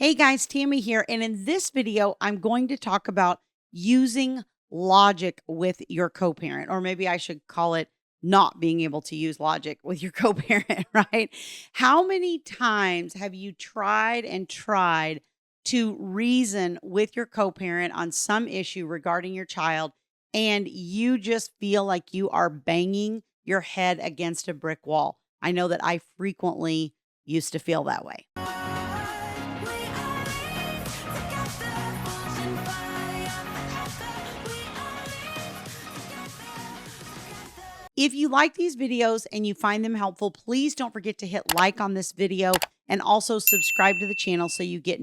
Hey guys, Tammy here. And in this video, I'm going to talk about using logic with your co-parent, or maybe I should call it not being able to use logic with your co-parent, right? How many times have you tried and tried to reason with your co-parent on some issue regarding your child, and you just feel like you are banging your head against a brick wall? I know that I frequently used to feel that way. If you like these videos and you find them helpful, please don't forget to hit like on this video and also subscribe to the channel so you get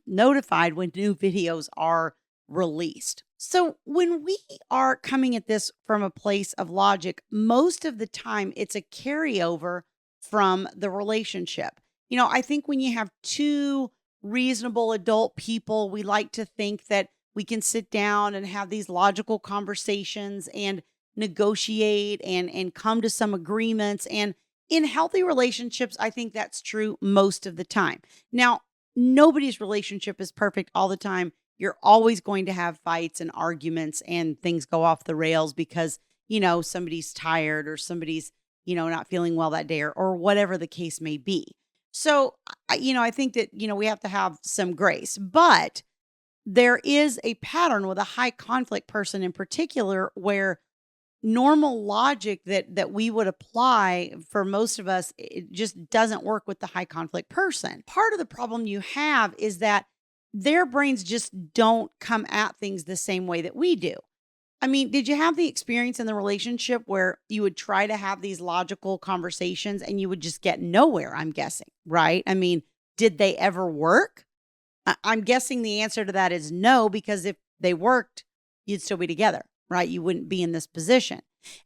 notified when new videos are released. So when we are coming at this from a place of logic, most of the time it's a carryover from the relationship. I think when you have two reasonable adult people, we like to think that we can sit down and have these logical conversations and negotiate and come to some agreements. And in healthy relationships, I think that's true most of the time. Now, nobody's relationship is perfect all the time. You're always going to have fights and arguments and things go off the rails because, somebody's tired or somebody's, not feeling well that day or whatever the case may be. So, I think that, we have to have some grace, but there is a pattern with a high conflict person in particular where normal logic that we would apply for most of us, it just doesn't work with the high conflict person. Part of the problem you have is that their brains just don't come at things the same way that we do. I mean, did you have the experience in the relationship where you would try to have these logical conversations and you would just get nowhere, I'm guessing, right? I mean, did they ever work? I'm guessing the answer to that is no, because if they worked, you'd still be together, right? You wouldn't be in this position.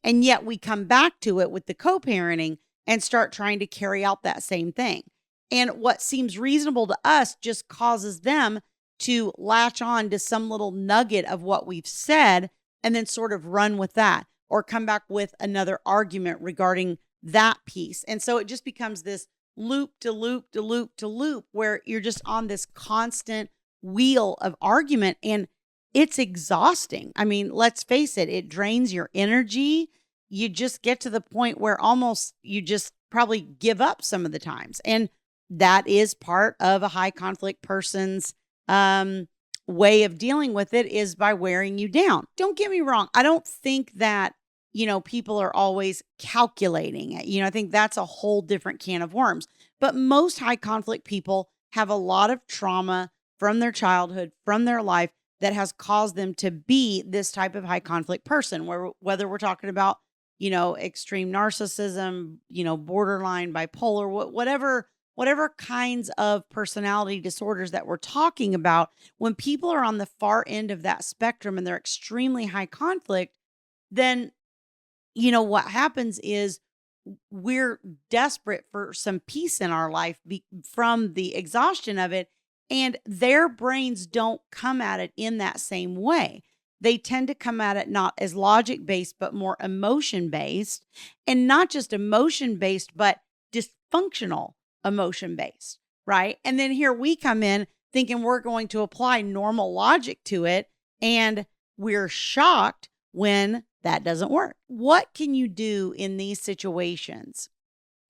And yet we come back to it with the co-parenting and start trying to carry out that same thing. And what seems reasonable to us just causes them to latch on to some little nugget of what we've said and then sort of run with that or come back with another argument regarding that piece. And so it just becomes this loop to loop to loop to loop where you're just on this constant wheel of argument, and it's exhausting. I mean, let's face it, it drains your energy. You just get to the point where almost you just probably give up some of the times. And that is part of a high conflict person's way of dealing with it, is by wearing you down. Don't get me wrong. I don't think that, people are always calculating it. I think that's a whole different can of worms. But most high conflict people have a lot of trauma from their childhood, from their life, that has caused them to be this type of high conflict person, whether we're talking about, extreme narcissism, borderline bipolar, whatever kinds of personality disorders that we're talking about. When people are on the far end of that spectrum and they're extremely high conflict, then, what happens is we're desperate for some peace in our life from the exhaustion of it. And their brains don't come at it in that same way. They tend to come at it not as logic-based, but more emotion-based. And not just emotion-based, but dysfunctional emotion-based, right? And then here we come in thinking we're going to apply normal logic to it. And we're shocked when that doesn't work. What can you do in these situations?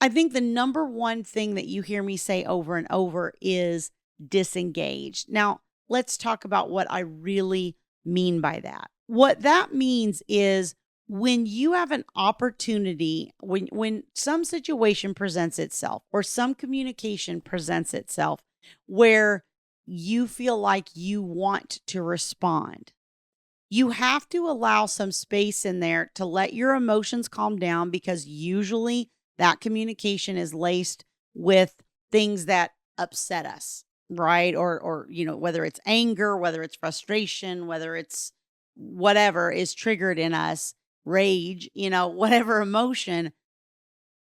I think the number one thing that you hear me say over and over is disengaged. Now, let's talk about what I really mean by that. What that means is when you have an opportunity, when some situation presents itself or some communication presents itself where you feel like you want to respond, you have to allow some space in there to let your emotions calm down, because usually that communication is laced with things that upset us. Right. Or, whether it's anger, whether it's frustration, whether it's whatever is triggered in us, rage, whatever emotion,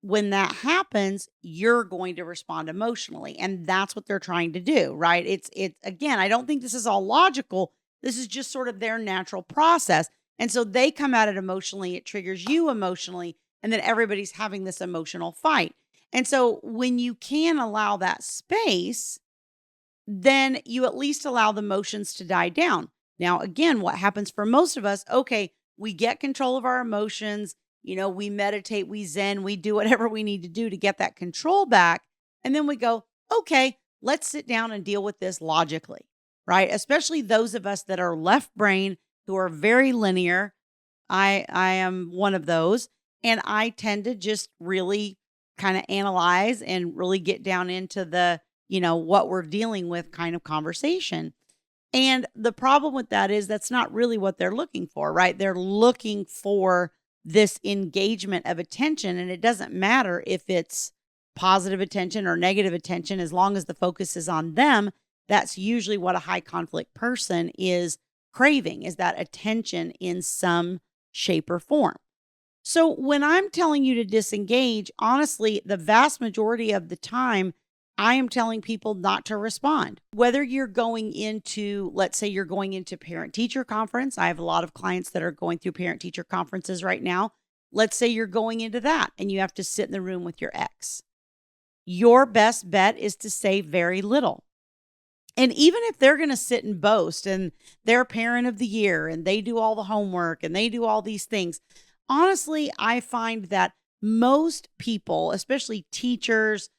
when that happens, you're going to respond emotionally. And that's what they're trying to do. Right. It's again, I don't think this is all logical. This is just sort of their natural process. And so they come at it emotionally. It triggers you emotionally. And then everybody's having this emotional fight. And so when you can allow that space, then you at least allow the emotions to die down. Now, again, what happens for most of us, okay, we get control of our emotions, we meditate, we zen, we do whatever we need to do to get that control back. And then we go, okay, let's sit down and deal with this logically, right? Especially those of us that are left brain who are very linear. I am one of those. And I tend to just really kind of analyze and really get down into the, what we're dealing with kind of conversation. And the problem with that is that's not really what they're looking for, right? They're looking for this engagement of attention. And it doesn't matter if it's positive attention or negative attention, as long as the focus is on them. That's usually what a high conflict person is craving, is that attention in some shape or form. So when I'm telling you to disengage, honestly, the vast majority of the time, I am telling people not to respond. Whether you're going into, let's say you're going into parent-teacher conference. I have a lot of clients that are going through parent-teacher conferences right now. Let's say you're going into that and you have to sit in the room with your ex. Your best bet is to say very little. And even if they're going to sit and boast and they're parent of the year and they do all the homework and they do all these things, honestly, I find that most people, especially teachers,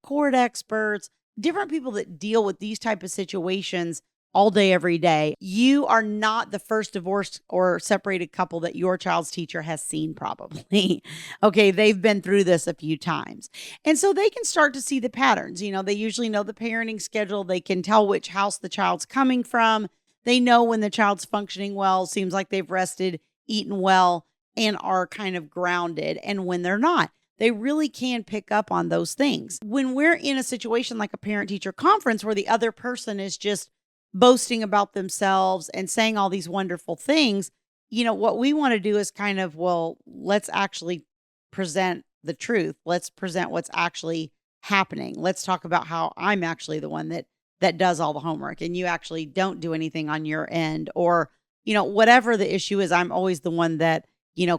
court experts, different people that deal with these type of situations all day, every day, you are not the first divorced or separated couple that your child's teacher has seen probably. Okay, they've been through this a few times. And so they can start to see the patterns. They usually know the parenting schedule. They can tell which house the child's coming from. They know when the child's functioning well, seems like they've rested, eaten well, and are kind of grounded, and when they're not. They really can pick up on those things. When we're in a situation like a parent-teacher conference where the other person is just boasting about themselves and saying all these wonderful things, what we want to do is kind of, well, let's actually present the truth. Let's present what's actually happening. Let's talk about how I'm actually the one that does all the homework and you actually don't do anything on your end, or, whatever the issue is. I'm always the one that,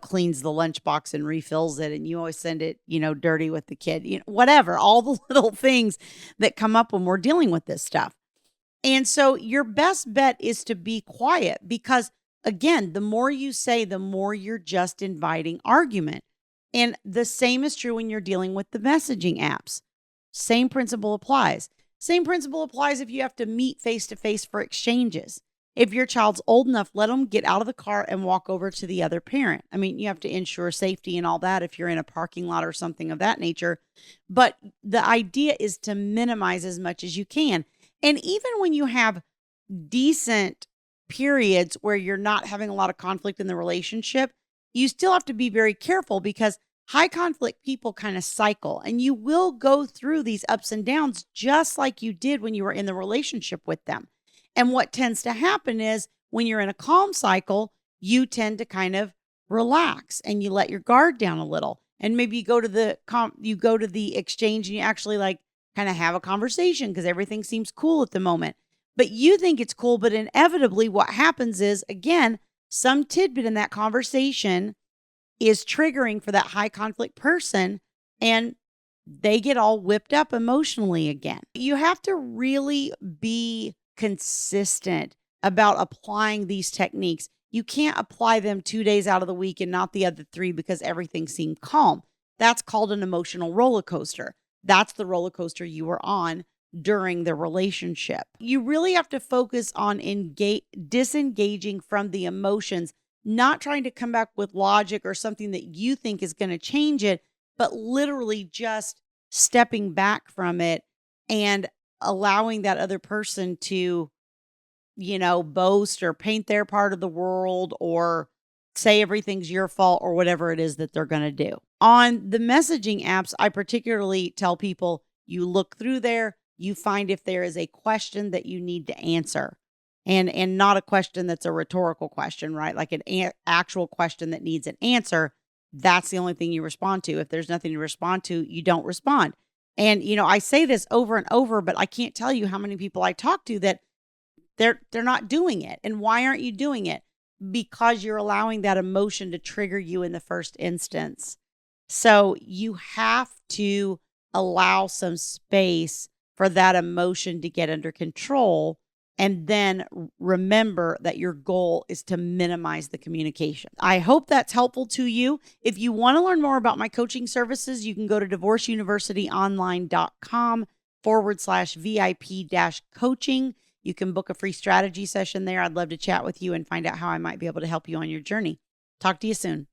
cleans the lunchbox and refills it. And you always send it, dirty with the kid, whatever, all the little things that come up when we're dealing with this stuff. And so your best bet is to be quiet because, again, the more you say, the more you're just inviting argument. And the same is true when you're dealing with the messaging apps. Same principle applies. Same principle applies if you have to meet face-to-face for exchanges. If your child's old enough, let them get out of the car and walk over to the other parent. I mean, you have to ensure safety and all that if you're in a parking lot or something of that nature. But the idea is to minimize as much as you can. And even when you have decent periods where you're not having a lot of conflict in the relationship, you still have to be very careful because high conflict people kind of cycle, and you will go through these ups and downs just like you did when you were in the relationship with them. And what tends to happen is when you're in a calm cycle, you tend to kind of relax and you let your guard down a little. And maybe you go to the exchange and you actually kind of have a conversation because everything seems cool at the moment. But you think it's cool, but inevitably what happens is, again, some tidbit in that conversation is triggering for that high conflict person and they get all whipped up emotionally again. You have to really be consistent about applying these techniques. You can't apply them 2 days out of the week and not the other 3 because everything seemed calm. That's called an emotional roller coaster. That's the roller coaster you were on during the relationship. You really have to focus on disengaging from the emotions, not trying to come back with logic or something that you think is going to change it, but literally just stepping back from it and allowing that other person to, boast or paint their part of the world or say everything's your fault or whatever it is that they're going to do. On the messaging apps, I particularly tell people you look through there, you find if there is a question that you need to answer and not a question that's a rhetorical question, right? Like an actual question that needs an answer. That's the only thing you respond to. If there's nothing to respond to, you don't respond. And, I say this over and over, but I can't tell you how many people I talk to that they're not doing it. And why aren't you doing it? Because you're allowing that emotion to trigger you in the first instance. So you have to allow some space for that emotion to get under control. And then remember that your goal is to minimize the communication. I hope that's helpful to you. If you want to learn more about my coaching services, you can go to divorceuniversityonline.com/VIP-coaching. You can book a free strategy session there. I'd love to chat with you and find out how I might be able to help you on your journey. Talk to you soon.